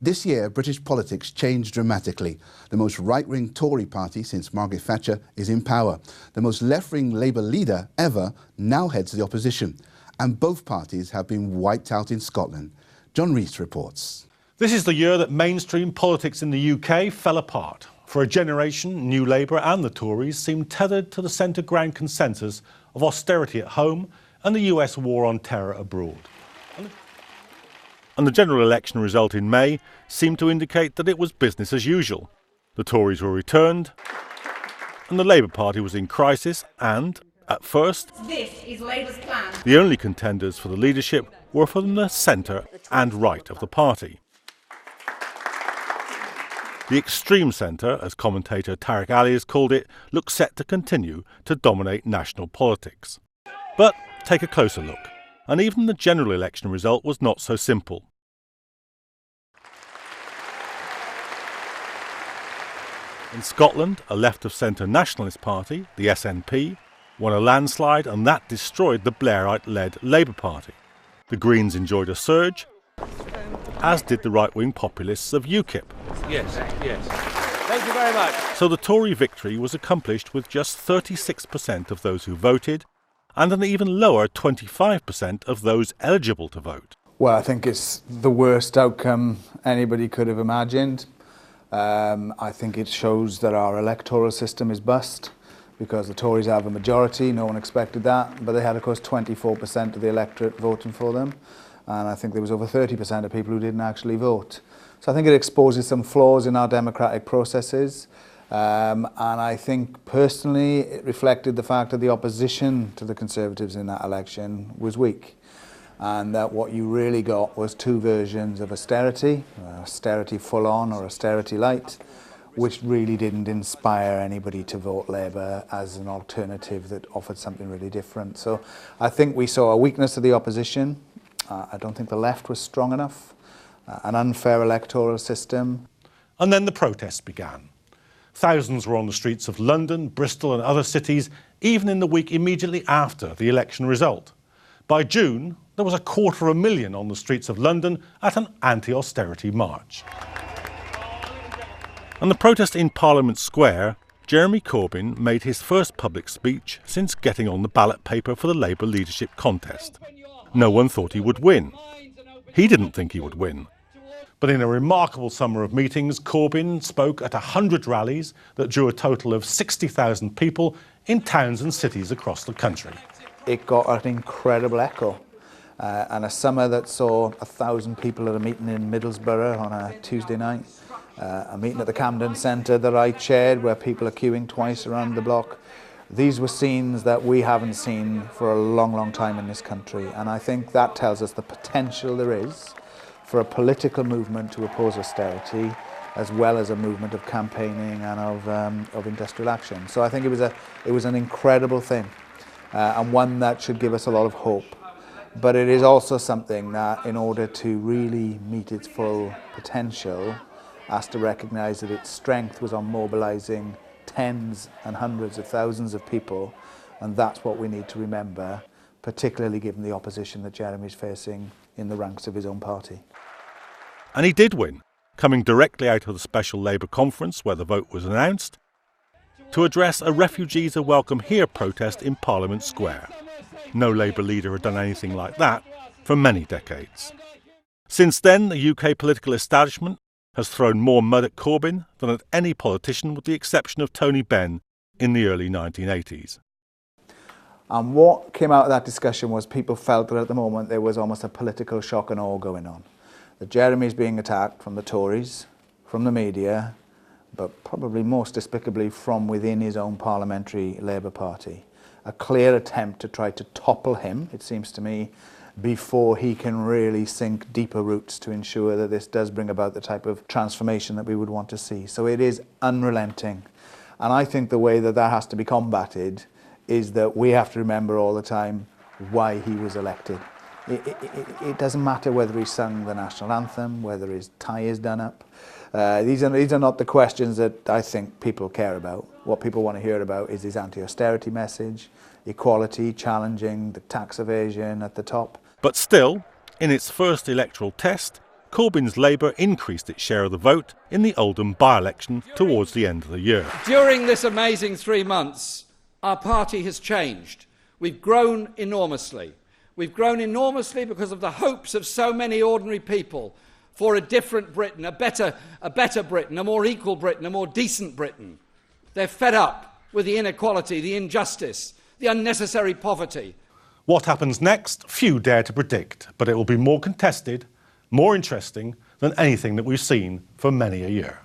This year, British politics changed dramatically. The most right-wing Tory party since Margaret Thatcher is in power. The most left-wing Labour leader ever now heads the opposition. And both parties have been wiped out in Scotland. John Rees reports. This is the year that mainstream politics in the UK fell apart. For a generation, New Labour and the Tories seemed tethered to the centre-ground consensus of austerity at home and the US war on terror abroad. And the general election result in May seemed to indicate that it was business as usual. The Tories were returned, and the Labour Party was in crisis, and, at first, this is Labour's plan. The only contenders for the leadership were from the centre and right of the party. The extreme centre, as commentator Tariq Ali has called it, looks set to continue to dominate national politics. But take a closer look, and even the general election result was not so simple. In Scotland, a left-of-centre nationalist party, the SNP, won a landslide, and that destroyed the Blairite-led Labour Party. The Greens enjoyed a surge, as did the right-wing populists of UKIP. Yes. Thank you very much. So the Tory victory was accomplished with just 36% of those who voted, and an even lower 25% of those eligible to vote. Well, I think it's the worst outcome anybody could have imagined. I think it shows that our electoral system is bust, because the Tories have a majority. No one expected that, but they had, of course, 24% of the electorate voting for them, and I think there was over 30% of people who didn't actually vote. So I think it exposes some flaws in our democratic processes, and I think personally it reflected the fact that the opposition to the Conservatives in that election was weak, and that what you really got was two versions of austerity full on or austerity light, which really didn't inspire anybody to vote Labour as an alternative that offered something really different. So I think we saw a weakness of the opposition. I don't think the left was strong enough, an unfair electoral system. And then the protests began. Thousands were on the streets of London, Bristol and other cities, even in the week immediately after the election result. By June, there was 250,000 on the streets of London at an anti-austerity march. On the protest in Parliament Square, Jeremy Corbyn made his first public speech since getting on the ballot paper for the Labour leadership contest. No one thought he would win. He didn't think he would win. But in a remarkable summer of meetings, Corbyn spoke at 100 rallies that drew a total of 60,000 people in towns and cities across the country. It got an incredible echo. And a summer that saw 1,000 people at a meeting in Middlesbrough on a Tuesday night, a meeting at the Camden Centre that I chaired where people are queuing twice around the block. These were scenes that we haven't seen for a long, long time in this country, and I think that tells us the potential there is for a political movement to oppose austerity, as well as a movement of campaigning and of industrial action. So I think it was an incredible thing, and one that should give us a lot of hope. But it is also something that, in order to really meet its full potential, has to recognise that its strength was on mobilising tens and hundreds of thousands of people, and that's what we need to remember, particularly given the opposition that Jeremy's facing in the ranks of his own party. And he did win, coming directly out of the special Labour conference where the vote was announced, to address a Refugees Are Welcome Here protest in Parliament Square. No Labour leader had done anything like that for many decades. Since then, the UK political establishment has thrown more mud at Corbyn than at any politician, with the exception of Tony Benn in the early 1980s. And what came out of that discussion was people felt that at the moment there was almost a political shock and awe going on. That Jeremy's being attacked from the Tories, from the media, but probably most despicably from within his own parliamentary Labour Party. A clear attempt to try to topple him, it seems to me, before he can really sink deeper roots to ensure that this does bring about the type of transformation that we would want to see. So it is unrelenting. And I think the way that that has to be combated is that we have to remember all the time why he was elected. It doesn't matter whether he sung the national anthem, whether his tie is done up. These are not the questions that I think people care about. What people want to hear about is his anti-austerity message, equality, challenging the tax evasion at the top. But still, in its first electoral test, Corbyn's Labour increased its share of the vote in the Oldham by-election towards the end of the year. During this amazing 3 months, our party has changed. We've grown enormously. We've grown enormously because of the hopes of so many ordinary people for a different Britain, a better Britain, a more equal Britain, a more decent Britain. They're fed up with the inequality, the injustice, the unnecessary poverty. What happens next, few dare to predict, but it will be more contested, more interesting than anything that we've seen for many a year.